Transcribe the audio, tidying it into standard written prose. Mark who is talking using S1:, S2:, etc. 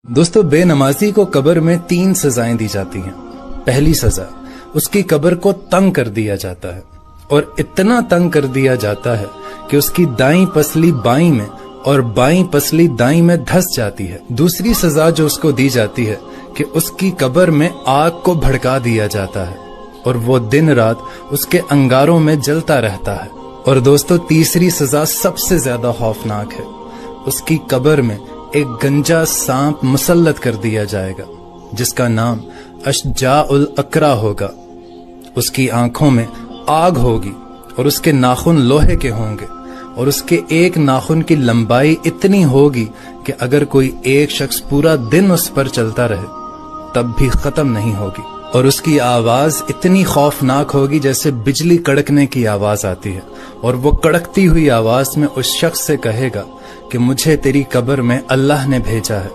S1: दोस्तों, बेनमाजी को कब्र में 3 सजाएं दी जाती हैं। पहली सजा, उसकी कब्र को तंग कर दिया जाता है और इतना तंग कर दिया जाता है कि उसकी दाईं पसली बाईं में और बाईं पसली दाईं में धंस जाती है। दूसरी सजा जो उसको दी जाती है कि उसकी कब्र में आग को भड़का दिया जाता है और वो दिन रात उसके अंगारों में जलता रहता है। और दोस्तों, तीसरी सजा सबसे ज्यादा खौफनाक है। उसकी कब्र में एक गंजा सांप मुसल्लत कर दिया जाएगा जिसका नाम अशजाउल अकरा होगा। उसकी आंखों में आग होगी और उसके नाखून लोहे के होंगे और उसके एक नाखून की लंबाई इतनी होगी कि अगर कोई एक शख्स पूरा दिन उस पर चलता रहे तब भी खत्म नहीं होगी। और उसकी आवाज इतनी खौफनाक होगी जैसे बिजली कड़कने की आवाज आती है और वो कड़कती हुई आवाज में उस शख्स से कहेगा कि मुझे तेरी कब्र में अल्लाह ने भेजा है।